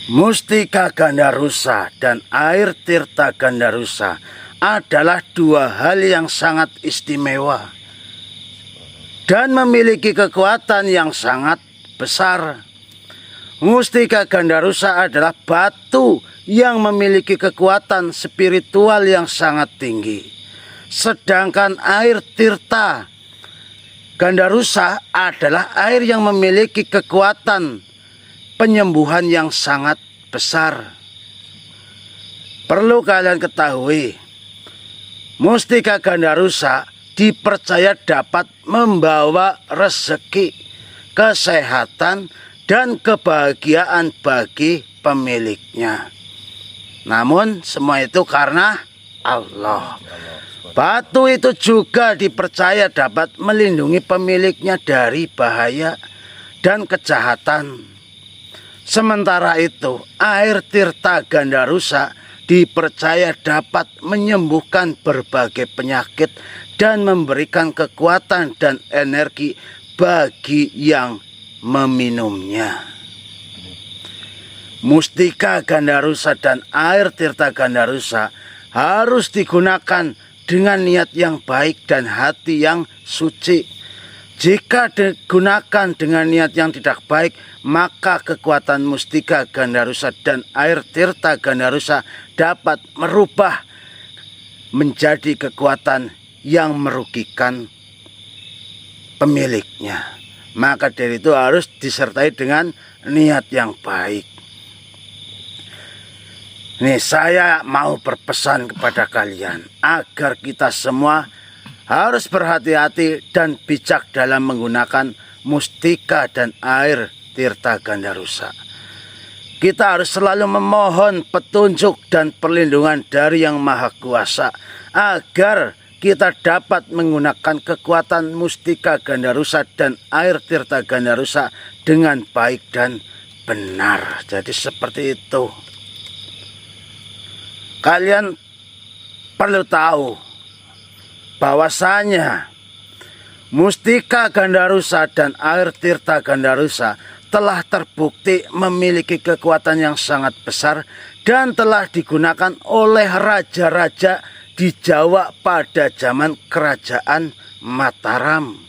Mustika Gandharusa dan air Tirta Gandharusa adalah dua hal yang sangat istimewa dan memiliki kekuatan yang sangat besar. Mustika Gandharusa adalah batu yang memiliki kekuatan spiritual yang sangat tinggi. Sedangkan air Tirta Gandharusa adalah air yang memiliki kekuatan penyembuhan yang sangat besar. Perlu kalian ketahui, Mustika Gandharusa dipercaya dapat membawa rezeki, kesehatan, dan kebahagiaan bagi pemiliknya. Namun semua itu karena Allah. Batu itu juga dipercaya dapat melindungi pemiliknya dari bahaya dan kejahatan. Sementara itu, air Tirta Gandharusa dipercaya dapat menyembuhkan berbagai penyakit dan memberikan kekuatan dan energi bagi yang meminumnya. Mustika Gandharusa dan air Tirta Gandharusa harus digunakan dengan niat yang baik dan hati yang suci. Jika digunakan dengan niat yang tidak baik, maka kekuatan Mustika Gandharusa dan air Tirta Gandharusa dapat merubah menjadi kekuatan yang merugikan pemiliknya. Maka dari itu harus disertai dengan niat yang baik. Nih, saya mau berpesan kepada kalian agar kita semua harus berhati-hati dan bijak dalam menggunakan mustika dan air Tirta Gandharusa. Kita harus selalu memohon petunjuk dan perlindungan dari Yang Maha Kuasa agar kita dapat menggunakan kekuatan mustika Gandharusa dan air Tirta Gandharusa dengan baik dan benar. Jadi seperti itu. Kalian perlu tahu bahwasanya Mustika Gandharusa dan air Tirta Gandharusa telah terbukti memiliki kekuatan yang sangat besar dan telah digunakan oleh raja-raja di Jawa pada zaman Kerajaan Mataram,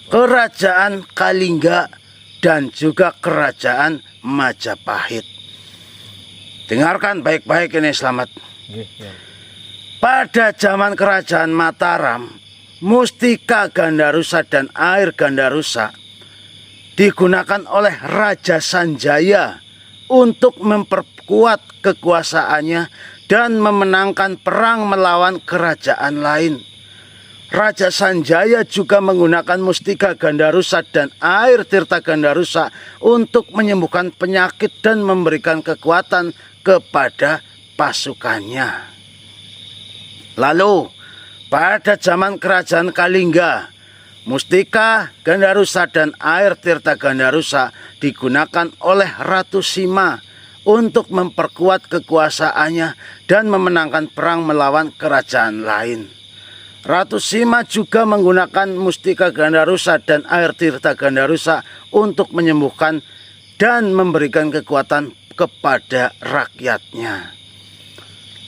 Kerajaan Kalingga, dan juga Kerajaan Majapahit. Dengarkan baik-baik ini, selamat. Pada zaman Kerajaan Mataram, Mustika Gandharusa dan air Gandharusa digunakan oleh Raja Sanjaya untuk memperkuat kekuasaannya dan memenangkan perang melawan kerajaan lain. Raja Sanjaya juga menggunakan Mustika Gandharusa dan air Tirta Gandharusa untuk menyembuhkan penyakit dan memberikan kekuatan kepada pasukannya. Lalu, pada zaman Kerajaan Kalingga, Mustika Gandharusa dan air Tirta Gandharusa digunakan oleh Ratu Sima untuk memperkuat kekuasaannya dan memenangkan perang melawan kerajaan lain. Ratu Sima juga menggunakan Mustika Gandharusa dan air Tirta Gandharusa untuk menyembuhkan dan memberikan kekuatan kepada rakyatnya.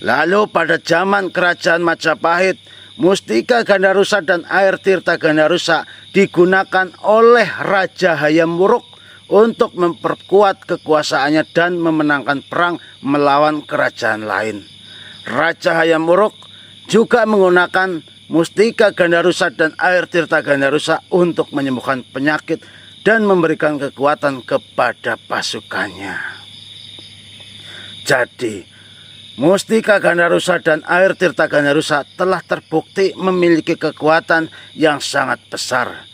Lalu pada zaman Kerajaan Majapahit, Mustika Gandharusa dan air Tirta Gandharusa digunakan oleh Raja Hayam Wuruk untuk memperkuat kekuasaannya dan memenangkan perang melawan kerajaan lain. Raja Hayam Wuruk juga menggunakan Mustika Gandharusa dan air Tirta Gandharusa untuk menyembuhkan penyakit dan memberikan kekuatan kepada pasukannya. Jadi, Mustika Gandharusa dan air Tirta Gandharusa telah terbukti memiliki kekuatan yang sangat besar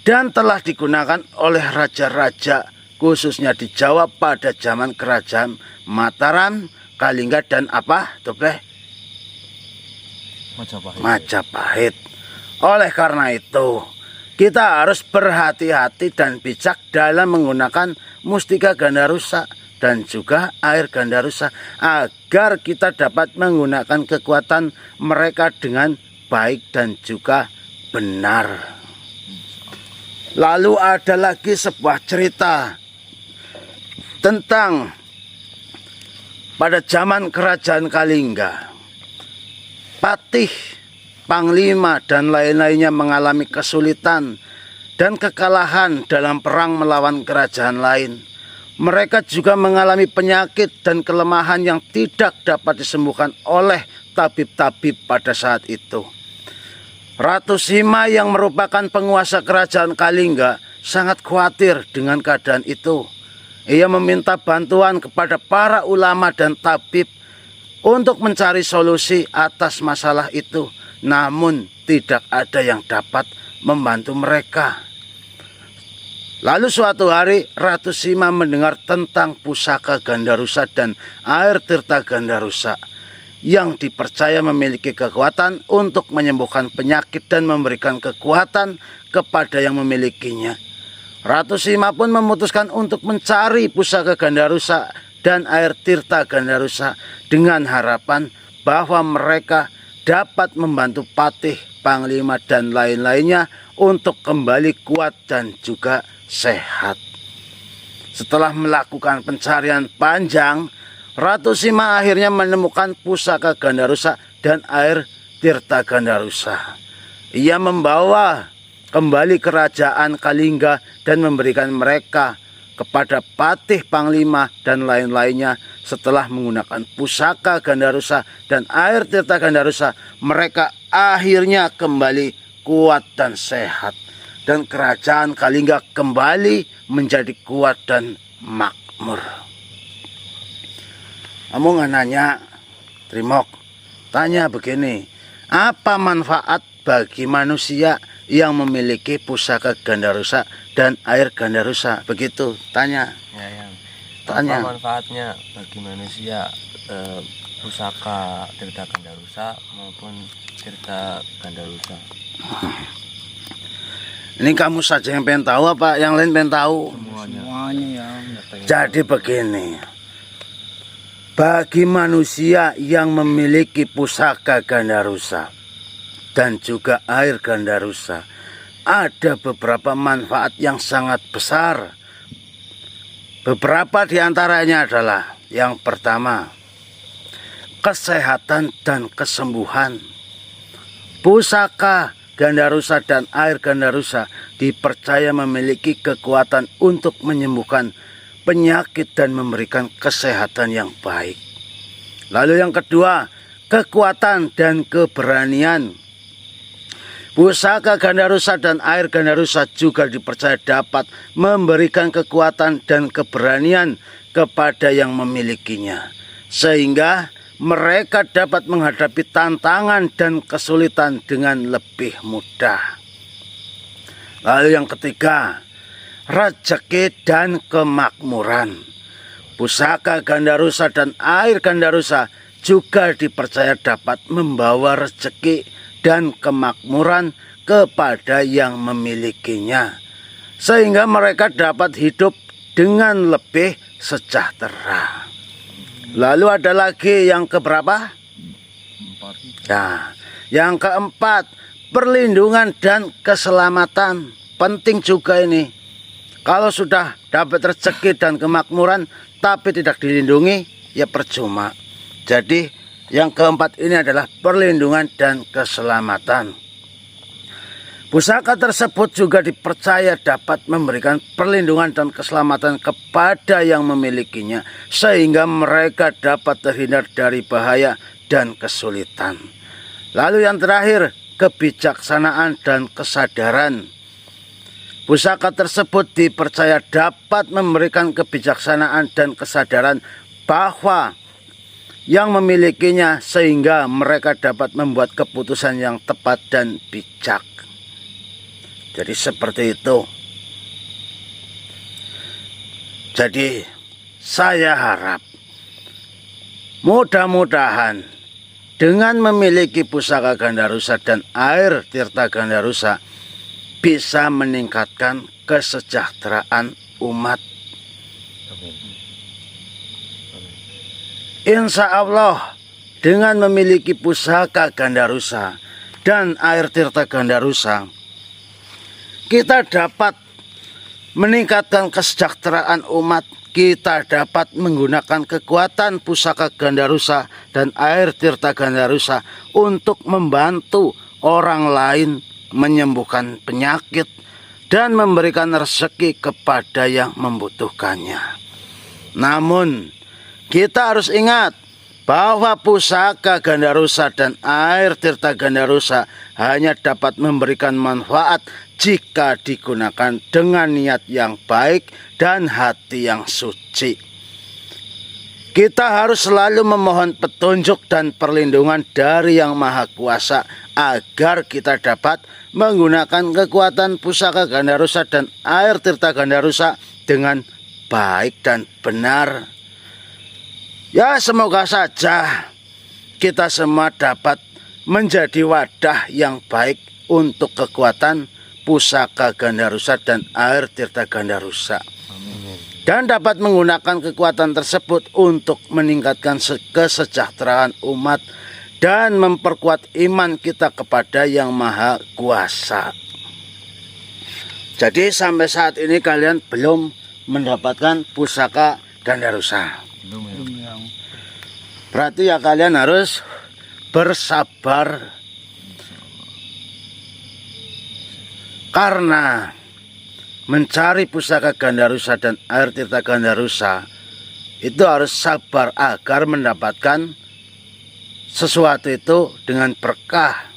dan telah digunakan oleh raja-raja khususnya di Jawa pada zaman Kerajaan Mataram, Kalingga, dan apa? Majapahit. Oleh karena itu, kita harus berhati-hati dan bijak dalam menggunakan Mustika Gandharusa dan juga air Gandharusa agar kita dapat menggunakan kekuatan mereka dengan baik dan juga benar. Lalu ada lagi sebuah cerita tentang pada zaman kerajaan Kalingga, patih, panglima, dan lain-lainnya mengalami kesulitan dan kekalahan dalam perang melawan kerajaan lain. Mereka juga mengalami penyakit dan kelemahan yang tidak dapat disembuhkan oleh tabib-tabib pada saat itu. Ratu Sima yang merupakan penguasa kerajaan Kalingga sangat khawatir dengan keadaan itu. Ia meminta bantuan kepada para ulama dan tabib untuk mencari solusi atas masalah itu. Namun tidak ada yang dapat membantu mereka. Lalu suatu hari Ratu Sima mendengar tentang pusaka Gandarusa dan air tirta Gandarusa yang dipercaya memiliki kekuatan untuk menyembuhkan penyakit dan memberikan kekuatan kepada yang memilikinya. Ratu Sima pun memutuskan untuk mencari pusaka Gandarusa dan air tirta Gandarusa dengan harapan bahwa mereka dapat membantu patih, panglima, dan lain-lainnya untuk kembali kuat dan juga sehat. Setelah melakukan pencarian panjang, Ratu Sima akhirnya menemukan pusaka Gandarusa dan air tirta Gandarusa. Ia membawa kembali kerajaan Kalingga dan memberikan mereka kepada patih, panglima, dan lain-lainnya. Setelah menggunakan pusaka Gandarusa dan air tirta Gandarusa, mereka akhirnya kembali kuat dan sehat, dan kerajaan Kalingga kembali menjadi kuat dan makmur. Kamu nggak nanya, Trimok, tanya begini, apa manfaat bagi manusia yang memiliki pusaka Gandarusa dan air Gandarusa? Begitu, tanya. Ya, tanya. Apa manfaatnya bagi manusia pusaka tirta Gandarusa maupun tirta Gandarusa? Ini kamu saja yang pengen tahu apa yang lain pengen tahu? Semuanya ya. Jadi begini, bagi manusia yang memiliki pusaka Gandarusa dan juga air Gandarusa, ada beberapa manfaat yang sangat besar. Beberapa diantaranya adalah, yang pertama, kesehatan dan kesembuhan. Pusaka Gandarusa dan air Gandarusa dipercaya memiliki kekuatan untuk menyembuhkan penyakit dan memberikan kesehatan yang baik. Lalu yang kedua, kekuatan dan keberanian. Pusaka Gandarusa dan air Gandarusa juga dipercaya dapat memberikan kekuatan dan keberanian kepada yang memilikinya, sehingga mereka dapat menghadapi tantangan dan kesulitan dengan lebih mudah. Lalu yang ketiga, rezeki dan kemakmuran. Pusaka Gandarusa dan air Gandarusa juga dipercaya dapat membawa rezeki dan kemakmuran kepada yang memilikinya, sehingga mereka dapat hidup dengan lebih sejahtera. Lalu ada lagi yang keberapa? Nah, yang keempat, perlindungan dan keselamatan. Penting juga ini. Kalau sudah dapat rezeki dan kemakmuran tapi tidak dilindungi, ya percuma. Jadi yang keempat ini adalah perlindungan dan keselamatan. Pusaka tersebut juga dipercaya dapat memberikan perlindungan dan keselamatan kepada yang memilikinya, sehingga mereka dapat terhindar dari bahaya dan kesulitan. Lalu yang terakhir, kebijaksanaan dan kesadaran. Pusaka tersebut dipercaya dapat memberikan kebijaksanaan dan kesadaran bahwa yang memilikinya, sehingga mereka dapat membuat keputusan yang tepat dan bijak. Jadi seperti itu. Jadi saya harap mudah-mudahan dengan memiliki pusaka Gandarusa dan air tirta Gandarusa bisa meningkatkan kesejahteraan umat. Insya Allah, dengan memiliki pusaka Gandarusa dan air tirta Gandarusa, kita dapat meningkatkan kesejahteraan umat, kita dapat menggunakan kekuatan pusaka Gandarusa dan air tirta Gandarusa untuk membantu orang lain menyembuhkan penyakit dan memberikan rezeki kepada yang membutuhkannya. Namun, kita harus ingat bahwa pusaka Gandarusa dan air tirta Gandarusa hanya dapat memberikan manfaat jika digunakan dengan niat yang baik dan hati yang suci. Kita harus selalu memohon petunjuk dan perlindungan dari Yang Maha Kuasa agar kita dapat menggunakan kekuatan pusaka Gandarusa dan air tirta Gandarusa dengan baik dan benar. Ya, semoga saja kita semua dapat menjadi wadah yang baik untuk kekuatan pusaka Gandarusa dan air tirta Gandarusa. Dan dapat menggunakan kekuatan tersebut untuk meningkatkan kesejahteraan umat dan memperkuat iman kita kepada Yang Maha Kuasa. Jadi sampai saat ini kalian belum mendapatkan pusaka Gandarusa. Belum ya. Berarti ya kalian harus bersabar. Karena mencari pusaka Gandarusa dan air tirta Gandarusa itu harus sabar agar mendapatkan sesuatu itu dengan berkah.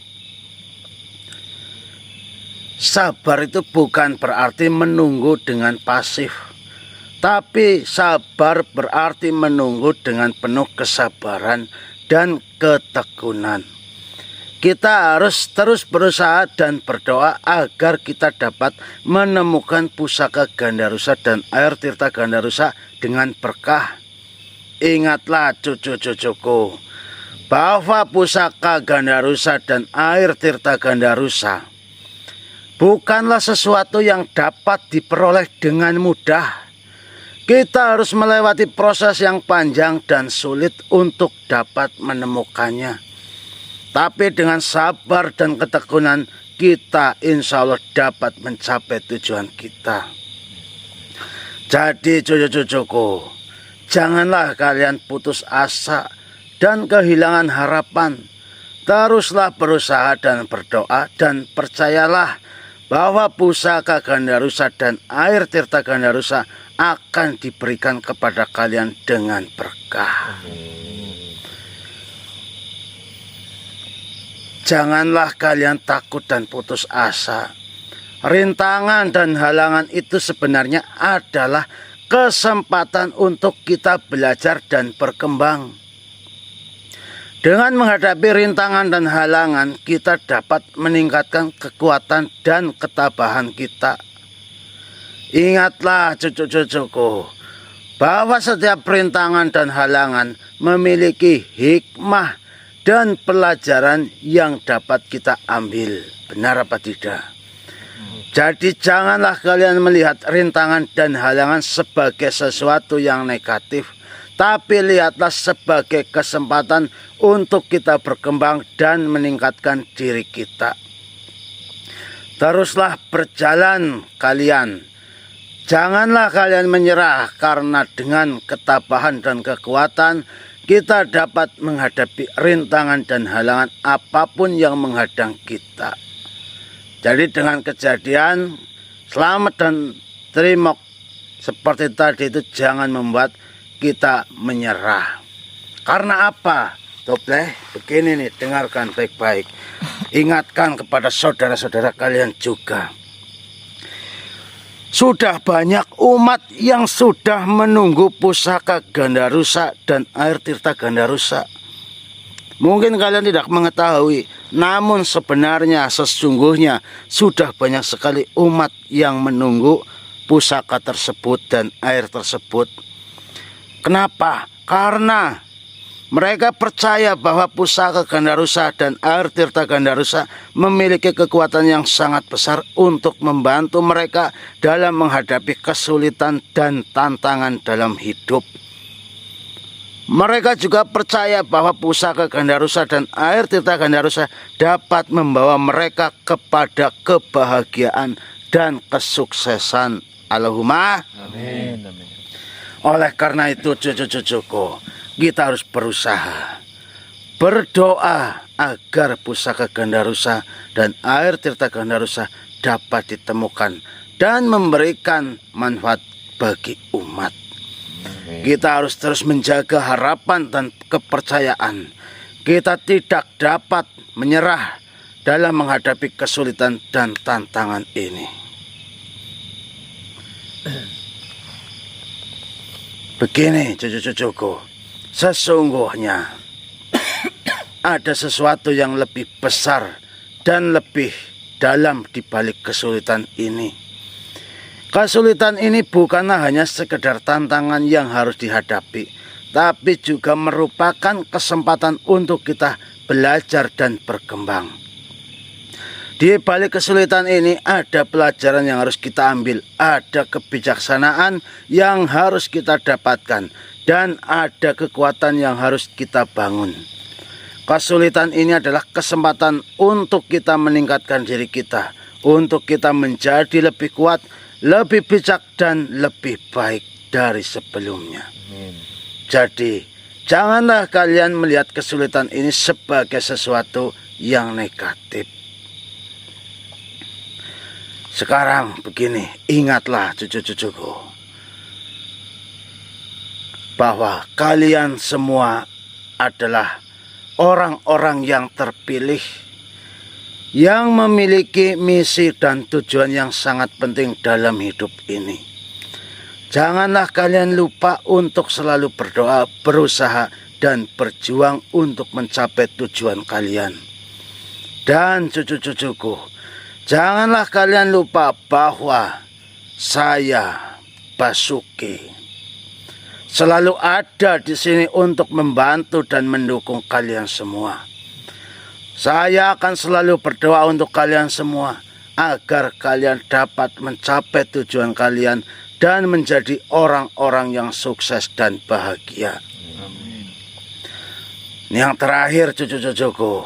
Sabar itu bukan berarti menunggu dengan pasif, tapi sabar berarti menunggu dengan penuh kesabaran dan ketekunan. Kita harus terus berusaha dan berdoa agar kita dapat menemukan pusaka Gandarusa dan air tirta Gandarusa dengan berkah. Ingatlah cucu-cucuku bahwa pusaka Gandarusa dan air tirta Gandarusa bukanlah sesuatu yang dapat diperoleh dengan mudah. Kita harus melewati proses yang panjang dan sulit untuk dapat menemukannya. Tapi dengan sabar dan ketekunan kita insya Allah dapat mencapai tujuan kita. Jadi cucu-cucuku, janganlah kalian putus asa dan kehilangan harapan. Teruslah berusaha dan berdoa dan percayalah bahwa pusaka Gandarusa dan air tirta Gandarusa akan diberikan kepada kalian dengan berkah. Janganlah kalian takut dan putus asa. Rintangan dan halangan itu sebenarnya adalah kesempatan untuk kita belajar dan berkembang. Dengan menghadapi rintangan dan halangan, kita dapat meningkatkan kekuatan dan ketabahan kita. Ingatlah cucu-cucuku, bahwa setiap rintangan dan halangan memiliki hikmah dan pelajaran yang dapat kita ambil. Benar apa tidak? Jadi janganlah kalian melihat rintangan dan halangan sebagai sesuatu yang negatif, tapi lihatlah sebagai kesempatan untuk kita berkembang dan meningkatkan diri kita. Teruslah berjalan kalian. Janganlah kalian menyerah, karena dengan ketabahan dan kekuatan kita dapat menghadapi rintangan dan halangan apapun yang menghadang kita. Jadi dengan kejadian selamat dan terima seperti tadi itu jangan membuat kita menyerah. Karena apa? Tobleh, begini nih, dengarkan baik-baik. Ingatkan kepada saudara-saudara kalian juga. Sudah banyak umat yang sudah menunggu pusaka Gandarusa dan air tirta Gandarusa. Mungkin kalian tidak mengetahui, namun sebenarnya sesungguhnya sudah banyak sekali umat yang menunggu pusaka tersebut dan air tersebut. Kenapa? Karena mereka percaya bahwa pusaka Gandarusa dan air tirta Gandarusa memiliki kekuatan yang sangat besar untuk membantu mereka dalam menghadapi kesulitan dan tantangan dalam hidup. Mereka juga percaya bahwa pusaka Gandarusa dan air tirta Gandarusa dapat membawa mereka kepada kebahagiaan dan kesuksesan. Allahumma amin. Oleh karena itu cucu-cucuku, kita harus berusaha berdoa agar pusaka Gandarusa dan air tirta Gandarusa dapat ditemukan dan memberikan manfaat bagi umat. Kita harus terus menjaga harapan dan kepercayaan. Kita tidak dapat menyerah dalam menghadapi kesulitan dan tantangan ini. Begini cucu-cucuku, sesungguhnya ada sesuatu yang lebih besar dan lebih dalam di balik kesulitan ini. Kesulitan ini bukanlah hanya sekedar tantangan yang harus dihadapi, tapi juga merupakan kesempatan untuk kita belajar dan berkembang. Di balik kesulitan ini ada pelajaran yang harus kita ambil, ada kebijaksanaan yang harus kita dapatkan, dan ada kekuatan yang harus kita bangun. Kesulitan ini adalah kesempatan untuk kita meningkatkan diri kita, untuk kita menjadi lebih kuat, lebih bijak, dan lebih baik dari sebelumnya. Jadi, janganlah kalian melihat kesulitan ini sebagai sesuatu yang negatif. Sekarang begini, ingatlah cucu-cucuku, bahwa kalian semua adalah orang-orang yang terpilih, yang memiliki misi dan tujuan yang sangat penting dalam hidup ini. Janganlah kalian lupa untuk selalu berdoa, berusaha, dan berjuang untuk mencapai tujuan kalian. Dan cucu-cucuku, janganlah kalian lupa bahwa saya, Basuki, selalu ada di sini untuk membantu dan mendukung kalian semua. Saya akan selalu berdoa untuk kalian semua agar kalian dapat mencapai tujuan kalian dan menjadi orang-orang yang sukses dan bahagia. Amin. Yang terakhir cucu-cucuku,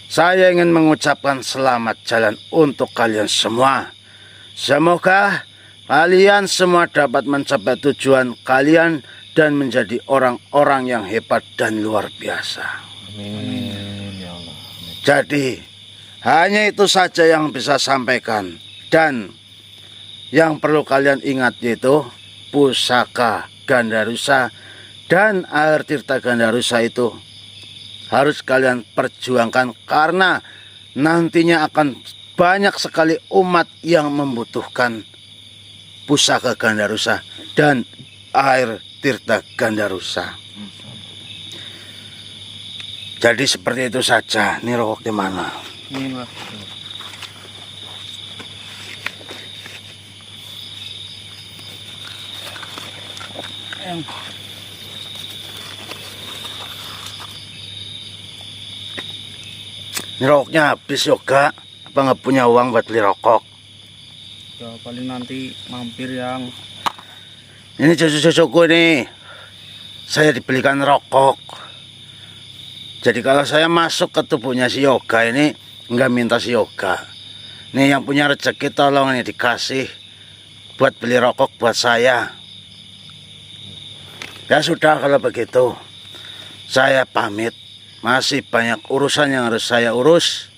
saya ingin mengucapkan selamat jalan untuk kalian semua. Semoga kalian semua dapat mencapai tujuan kalian dan menjadi orang-orang yang hebat dan luar biasa. Amin ya Allah. Jadi, hanya itu saja yang bisa sampaikan. Dan yang perlu kalian ingat yaitu pusaka Gandarusa dan air tirta Gandarusa itu harus kalian perjuangkan, karena nantinya akan banyak sekali umat yang membutuhkan pusaka Gandarusa dan air tirta Gandarusa. Jadi seperti itu saja. Ini rokok di mana? Ini Mas. Ini rokoknya habis yoga. Apa nggak punya uang buat beli rokok? Ya paling nanti mampir yang. Ini cucu-cucuku ini, saya dibelikan rokok. Jadi kalau saya masuk ke tubuhnya si Yoga ini, nggak minta si Yoga. Nih yang punya rezeki tolong ini dikasih buat beli rokok buat saya. Ya sudah kalau begitu, saya pamit. Masih banyak urusan yang harus saya urus.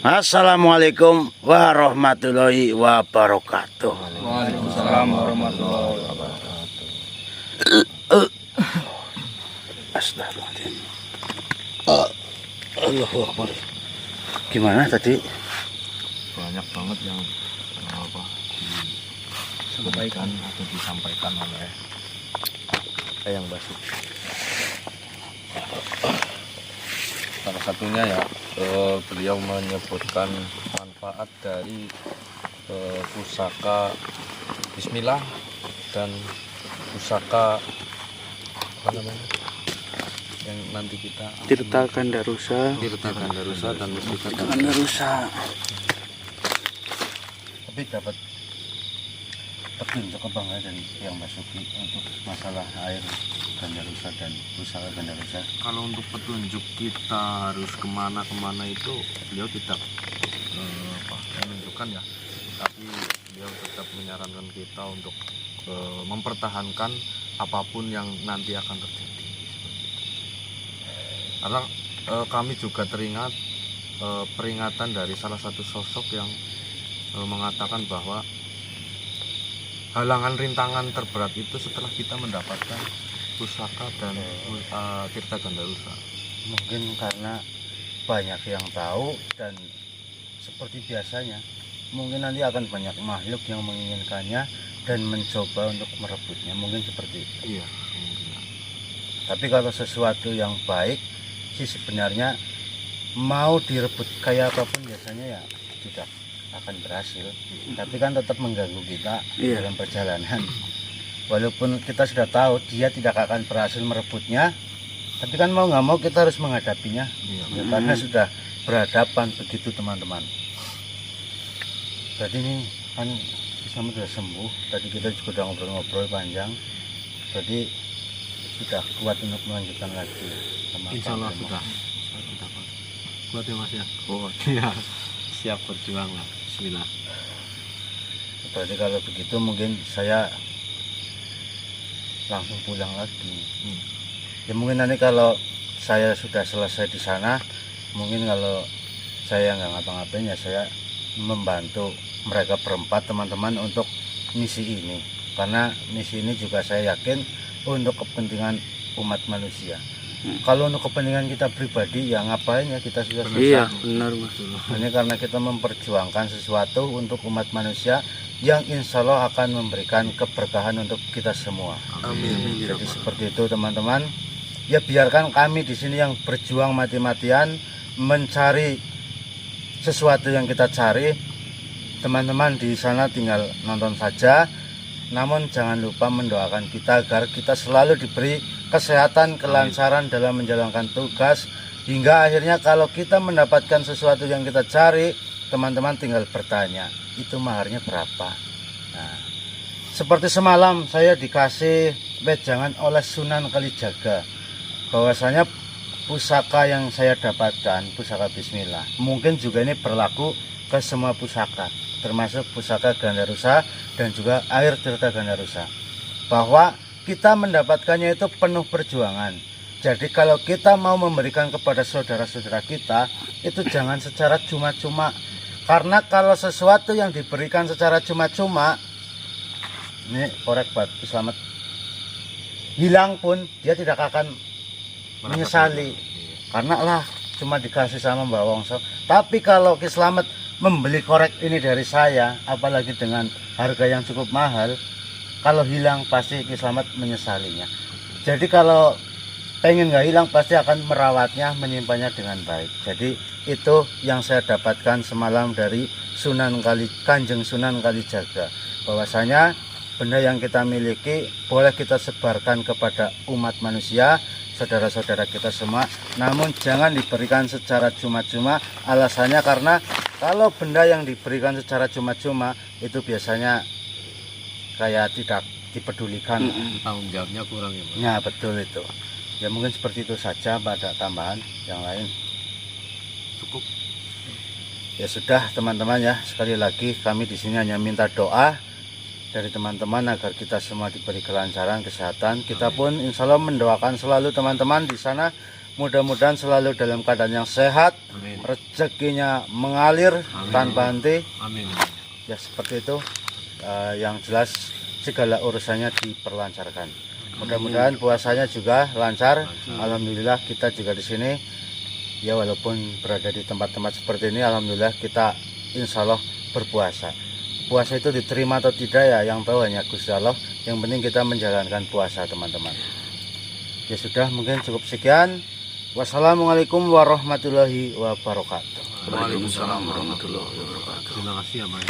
Assalamualaikum warahmatullahi wabarakatuh. Waalaikumsalam warahmatullahi wabarakatuh. Astagfirullahaladzim. Allahu Akbar. Gimana tadi? Banyak banget yang apa disampaikan atau disampaikan oleh Eyang Basuki. Salah satunya ya beliau menyebutkan manfaat dari pusaka Bismillah dan pusaka apa namanya yang nanti kita Tirta Gandarusa dan mustika Gandarusa. Tapi dapat petunjuk apa enggak dari yang Basuki untuk masalah air Gandarusa dan pusaka Gandarusa? Kalau untuk petunjuk kita harus kemana itu beliau tidak menunjukkan ya, tapi beliau tetap menyarankan kita untuk mempertahankan apapun yang nanti akan terjadi. Karena kami juga teringat peringatan dari salah satu sosok yang mengatakan bahwa halangan rintangan terberat itu setelah kita mendapatkan pusaka dan tirta gandarusa. Mungkin karena banyak yang tahu dan seperti biasanya mungkin nanti akan banyak makhluk yang menginginkannya dan mencoba untuk merebutnya, mungkin seperti itu. Iya, kemungkinan. Tapi kalau sesuatu yang baik sih sebenarnya mau direbut kayak apapun biasanya ya tidak akan berhasil. Tapi kan tetap mengganggu kita dalam perjalanan. Walaupun kita sudah tahu dia tidak akan berhasil merebutnya, tapi kan mau nggak mau kita harus menghadapinya. Ya, karena sudah berhadapan begitu teman-teman. Jadi ini kan Islam sudah sembuh. Tadi kita juga sudah ngobrol-ngobrol panjang. Jadi sudah kuat untuk melanjutkan lagi. Insya Allah sudah kuat ya Mas ya. Kuat ya. Siap berjuang lah. Bismillah. Berarti kalau begitu mungkin saya langsung pulang lagi. Ya mungkin nanti kalau saya sudah selesai di sana, mungkin kalau saya nggak ngapa-ngapain ya saya membantu mereka berempat teman-teman untuk misi ini. Karena misi ini juga saya yakin untuk kepentingan umat manusia. Kalau untuk kepentingan kita pribadi ya ngapain ya kita sudah selesai. Iya benar Mas. Ini karena kita memperjuangkan sesuatu untuk umat manusia yang insya Allah akan memberikan keberkahan untuk kita semua. Amin. Jadi seperti itu teman-teman. Ya biarkan kami di sini yang berjuang mati-matian mencari sesuatu yang kita cari. Teman-teman di sana tinggal nonton saja. Namun jangan lupa mendoakan kita agar kita selalu diberi kesehatan, kelancaran dalam menjalankan tugas. Hingga akhirnya kalau kita mendapatkan sesuatu yang kita cari, teman-teman tinggal bertanya, itu maharnya berapa? Nah, seperti semalam saya dikasih wejangan oleh Sunan Kalijaga. Bahwasanya pusaka yang saya dapatkan, pusaka Bismillah, mungkin juga ini berlaku ke semua pusaka, termasuk pusaka Gandarusa dan juga air tirta Gandarusa, bahwa kita mendapatkannya itu penuh perjuangan. Jadi kalau kita mau memberikan kepada saudara-saudara kita, itu jangan secara cuma-cuma. Karena kalau sesuatu yang diberikan secara cuma-cuma, ini korek buat selamat, hilang pun dia tidak akan menyesali. Karena lah cuma dikasih sama Mbak Wongso. Tapi kalau Ki Slamet membeli korek ini dari saya, apalagi dengan harga yang cukup mahal, kalau hilang pasti Ki Slamet menyesalinya. Jadi kalau pengen nggak hilang pasti akan merawatnya, menyimpannya dengan baik. Jadi itu yang saya dapatkan semalam dari Kanjeng Sunan Kalijaga, bahwasanya benda yang kita miliki boleh kita sebarkan kepada umat manusia, saudara-saudara kita semua, namun jangan diberikan secara cuma-cuma. Alasannya karena kalau benda yang diberikan secara cuma-cuma itu biasanya kayak tidak dipedulikan. Tanggung jawabnya kurang ya Mas. Ya betul itu. Ya mungkin seperti itu saja, pada tambahan yang lain Cukup. ya sudah teman-teman ya. Sekali lagi kami di sini hanya minta doa dari teman-teman agar kita semua diberi kelancaran, kesehatan. Kita pun insya Allah mendoakan selalu teman-teman di sana, mudah-mudahan selalu dalam keadaan yang sehat, Amin. rezekinya mengalir tanpa henti. Amin. Ya seperti itu. Yang jelas segala urusannya diperlancarkan. Mudah-mudahan puasanya juga lancar. Alhamdulillah kita juga di sini ya, walaupun berada di tempat-tempat seperti ini, alhamdulillah kita insya Allah berpuasa. Puasa itu diterima atau tidak ya yang tahu hanya Gusti Allah. Yang penting kita menjalankan puasa teman-teman. Ya sudah, mungkin cukup sekian. Wassalamualaikum warahmatullahi wabarakatuh. Waalaikumsalam warahmatullahi wabarakatuh. Terima kasih ya Mas.